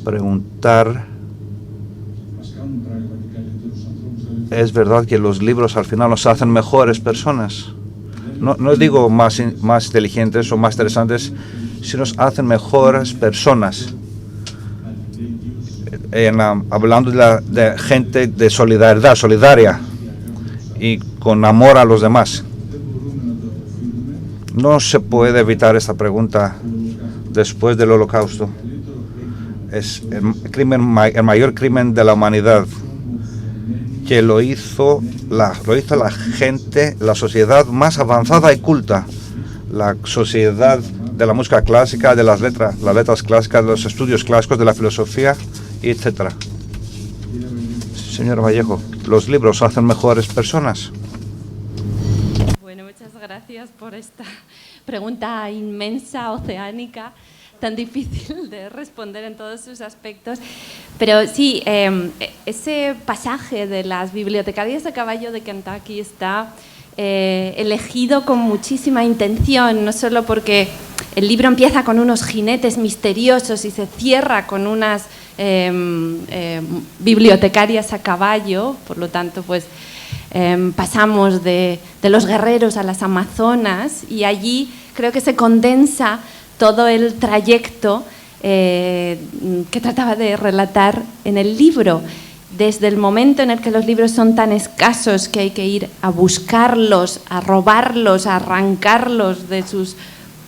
preguntar, ¿es verdad que los libros al final nos hacen mejores personas? No digo más inteligentes o más interesantes, sino nos hacen mejores personas. Hablando de gente de solidaria y con amor a los demás. No se puede evitar esta pregunta después del Holocausto. Es el mayor crimen de la humanidad, que lo hizo la gente, la sociedad más avanzada y culta, la sociedad de la música clásica, de las letras clásicas, de los estudios clásicos, de la filosofía, etc. Señor Vallejo, ¿los libros hacen mejores personas? Bueno, muchas gracias por esta pregunta inmensa, oceánica, tan difícil de responder en todos sus aspectos. Pero sí, ese pasaje de las bibliotecarias a caballo de Kentucky está elegido con muchísima intención, no solo porque el libro empieza con unos jinetes misteriosos y se cierra con unas bibliotecarias a caballo, por lo tanto, pues pasamos de los guerreros a las amazonas, y allí creo que se condensa todo el trayecto que trataba de relatar en el libro, desde el momento en el que los libros son tan escasos que hay que ir a buscarlos, a robarlos, a arrancarlos de sus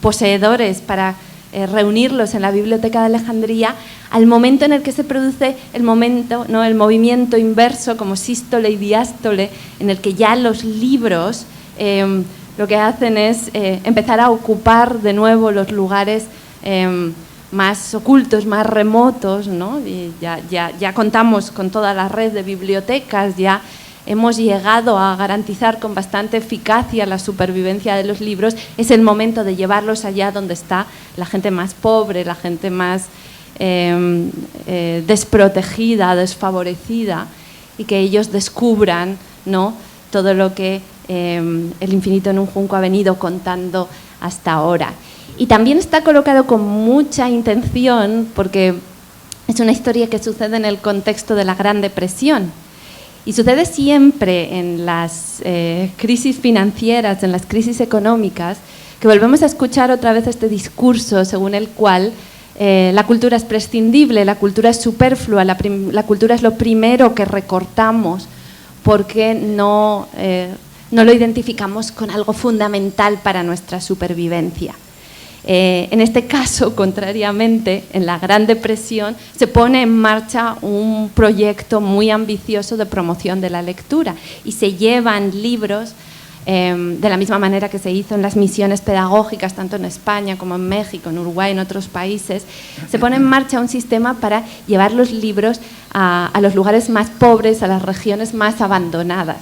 poseedores para reunirlos en la Biblioteca de Alejandría, al momento en el que se produce el movimiento inverso, como sístole y diástole, en el que ya los libros lo que hacen es empezar a ocupar de nuevo los lugares más ocultos, más remotos, ¿no? Y ya contamos con toda la red de bibliotecas, ya hemos llegado a garantizar con bastante eficacia la supervivencia de los libros. Es el momento de llevarlos allá donde está la gente más pobre, la gente más desprotegida, desfavorecida, y que ellos descubran, ¿no?, todo lo que El infinito en un junco ha venido contando hasta ahora. Y también está colocado con mucha intención porque es una historia que sucede en el contexto de la Gran Depresión. Y sucede siempre en las crisis financieras, en las crisis económicas, que volvemos a escuchar otra vez este discurso según el cual la cultura es prescindible, la cultura es superflua, la cultura es lo primero que recortamos porque no lo identificamos con algo fundamental para nuestra supervivencia. En este caso, contrariamente, en la Gran Depresión se pone en marcha un proyecto muy ambicioso de promoción de la lectura y se llevan libros de la misma manera que se hizo en las misiones pedagógicas, tanto en España como en México, en Uruguay, en otros países. Se pone en marcha un sistema para llevar los libros a los lugares más pobres, a las regiones más abandonadas.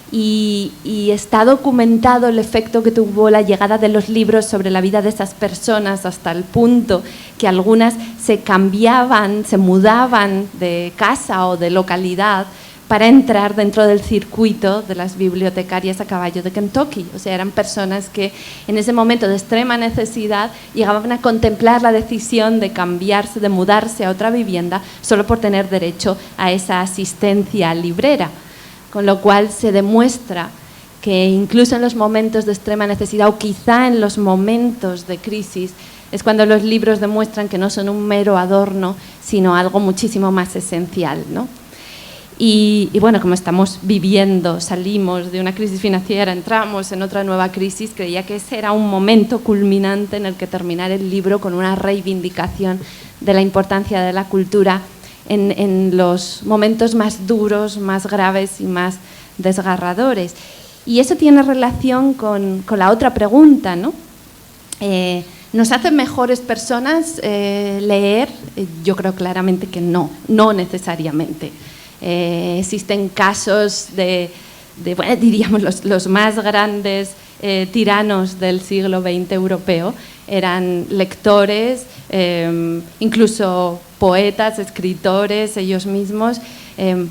Y está documentado el efecto que tuvo la llegada de los libros sobre la vida de esas personas, hasta el punto que algunas se cambiaban, se mudaban de casa o de localidad para entrar dentro del circuito de las bibliotecarias a caballo de Kentucky. O sea, eran personas que en ese momento de extrema necesidad llegaban a contemplar la decisión de cambiarse, de mudarse a otra vivienda solo por tener derecho a esa asistencia librera. Con lo cual se demuestra que incluso en los momentos de extrema necesidad o quizá en los momentos de crisis es cuando los libros demuestran que no son un mero adorno, sino algo muchísimo más esencial, ¿no? Y bueno, como estamos viviendo, salimos de una crisis financiera, entramos en otra nueva crisis, creía que ese era un momento culminante en el que terminar el libro con una reivindicación de la importancia de la cultura en los momentos más duros, más graves y más desgarradores. Y eso tiene relación con la otra pregunta, ¿no? ¿Nos hace mejores personas leer? Yo creo claramente que no necesariamente. Existen casos bueno, diríamos los más grandes tiranos del siglo XX europeo eran lectores, incluso poetas, escritores, ellos mismos.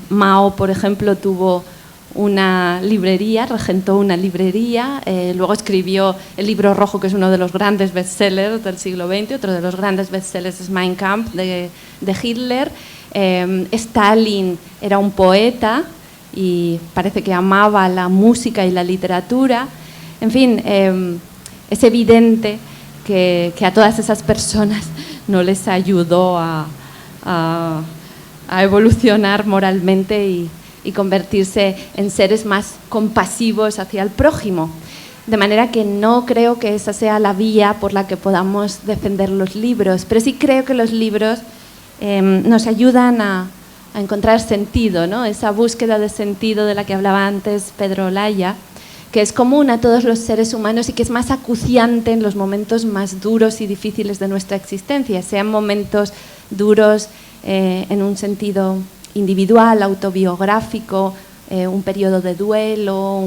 Mao, por ejemplo, tuvo una librería, regentó una librería, luego escribió el Libro Rojo, que es uno de los grandes bestsellers del siglo XX, otro de los grandes bestsellers es Mein Kampf de Hitler. Stalin era un poeta y parece que amaba la música y la literatura. En fin, es evidente que a todas esas personas no les ayudó a evolucionar moralmente y convertirse en seres más compasivos hacia el prójimo. De manera que no creo que esa sea la vía por la que podamos defender los libros, pero sí creo que los libros nos ayudan a encontrar sentido, ¿no? Esa búsqueda de sentido de la que hablaba antes Pedro Olaya, que es común a todos los seres humanos y que es más acuciante en los momentos más duros y difíciles de nuestra existencia, sean momentos duros en un sentido individual, autobiográfico, un periodo de duelo,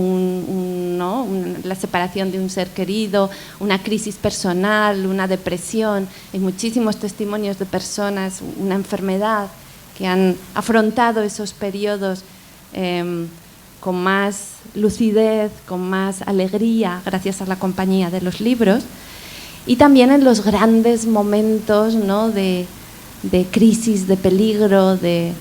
la separación de un ser querido, una crisis personal, una depresión. Hay muchísimos testimonios de personas, una enfermedad, que han afrontado esos periodos con más lucidez, con más alegría, gracias a la compañía de los libros. Y también en los grandes momentos, ¿no?, de crisis, de peligro, de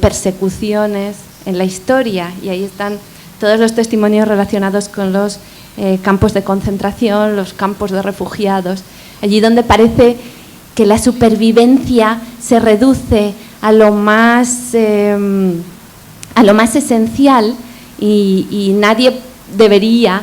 persecuciones en la historia, y ahí están todos los testimonios relacionados con los campos de concentración, los campos de refugiados, allí donde parece que la supervivencia se reduce a lo más esencial y nadie debería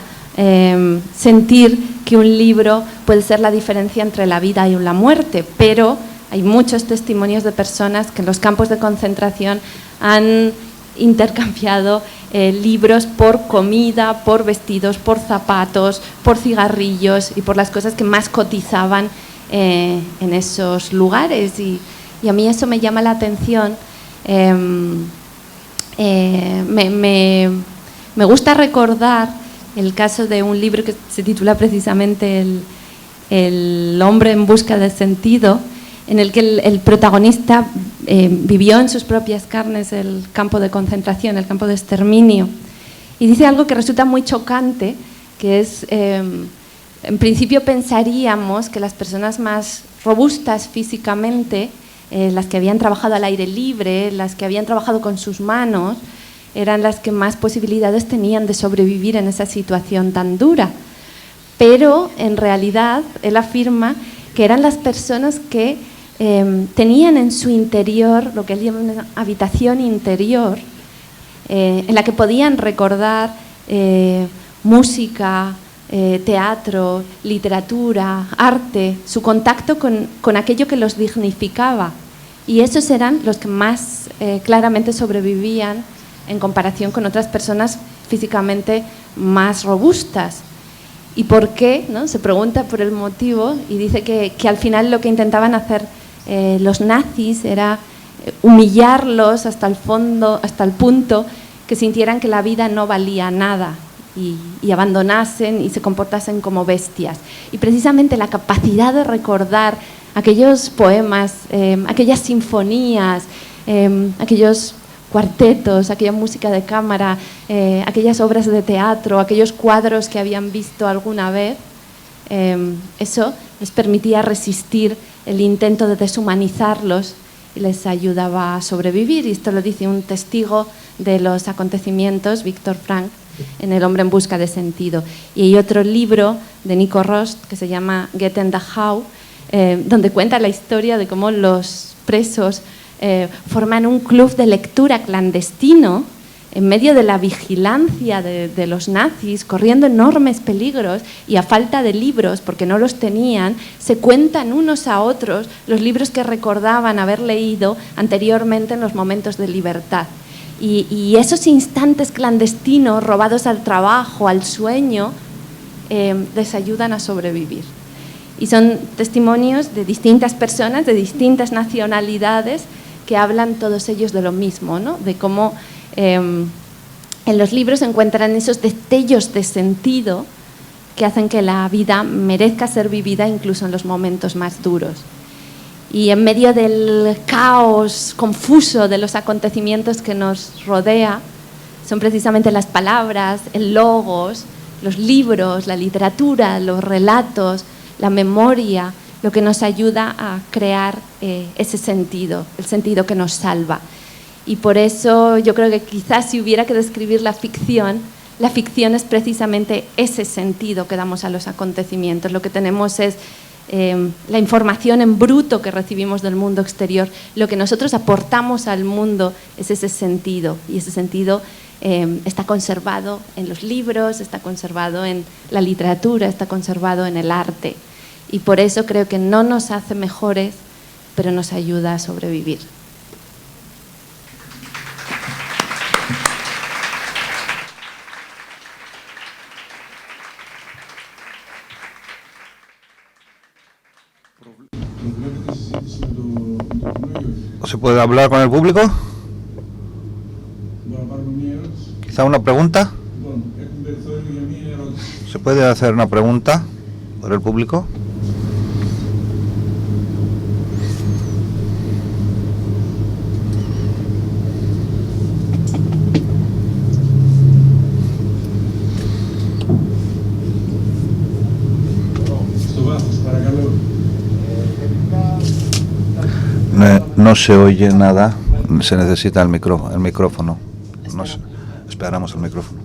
sentir que un libro puede ser la diferencia entre la vida y la muerte, pero hay muchos testimonios de personas que en los campos de concentración han intercambiado libros por comida, por vestidos, por zapatos, por cigarrillos y por las cosas que más cotizaban en esos lugares. Y a mí eso me llama la atención. Me gusta recordar el caso de un libro que se titula precisamente El hombre en busca de sentido, en el que el protagonista vivió en sus propias carnes el campo de concentración, el campo de exterminio, y dice algo que resulta muy chocante, que es, en principio pensaríamos que las personas más robustas físicamente, las que habían trabajado al aire libre, las que habían trabajado con sus manos, eran las que más posibilidades tenían de sobrevivir en esa situación tan dura. Pero en realidad él afirma que eran las personas que tenían en su interior lo que él llama una habitación interior, en la que podían recordar música, teatro, literatura, arte, su contacto con aquello que los dignificaba. Y esos eran los que más claramente sobrevivían en comparación con otras personas físicamente más robustas. ¿Y por qué? ¿No? Se pregunta por el motivo y dice que al final lo que intentaban hacer los nazis era humillarlos hasta el fondo, hasta el punto que sintieran que la vida no valía nada y abandonasen y se comportasen como bestias. Y precisamente la capacidad de recordar aquellos poemas, aquellas sinfonías, aquellos cuartetos, aquella música de cámara, aquellas obras de teatro, aquellos cuadros que habían visto alguna vez, eso les permitía resistir el intento de deshumanizarlos y les ayudaba a sobrevivir. Y esto lo dice un testigo de los acontecimientos, Víctor Frank, en El hombre en busca de sentido. Y hay otro libro de Nico Rost que se llama Get in the How, donde cuenta la historia de cómo los presos forman un club de lectura clandestino en medio de la vigilancia de los nazis, corriendo enormes peligros y a falta de libros, porque no los tenían, se cuentan unos a otros los libros que recordaban haber leído anteriormente en los momentos de libertad. Y esos instantes clandestinos, robados al trabajo, al sueño, les ayudan a sobrevivir. Y son testimonios de distintas personas, de distintas nacionalidades, que hablan todos ellos de lo mismo, ¿no? De cómo en los libros se encuentran esos destellos de sentido que hacen que la vida merezca ser vivida incluso en los momentos más duros. Y en medio del caos confuso de los acontecimientos que nos rodea, son precisamente las palabras, el logos, los libros, la literatura, los relatos, la memoria, lo que nos ayuda a crear ese sentido, el sentido que nos salva. Y por eso yo creo que quizás si hubiera que describir la ficción es precisamente ese sentido que damos a los acontecimientos. Lo que tenemos es la información en bruto que recibimos del mundo exterior. Lo que nosotros aportamos al mundo es ese sentido, y ese sentido está conservado en los libros, está conservado en la literatura, está conservado en el arte. Y por eso creo que no nos hace mejores, pero nos ayuda a sobrevivir. ¿Se puede hablar con el público? Quizá una pregunta. ¿Se puede hacer una pregunta por el público? No se oye nada, se necesita el micrófono. Esperamos el micrófono.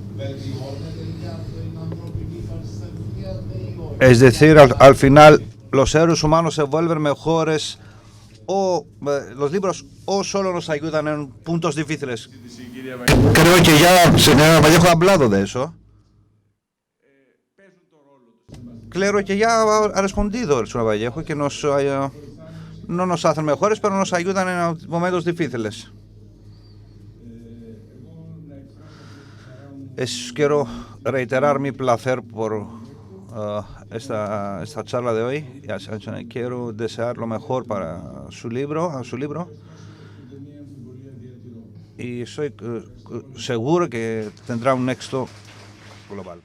Es decir, al final los seres humanos se vuelven mejores, o los libros o solo nos ayudan en puntos difíciles. Creo que ya señor Vallejo ha hablado de eso. Creo que ya ha respondido el señor Vallejo, que no nos hacen mejores, pero nos ayudan en momentos difíciles. Quiero reiterar mi placer por esta charla de hoy. Quiero desear lo mejor para a su libro. Y soy seguro que tendrá un éxito global.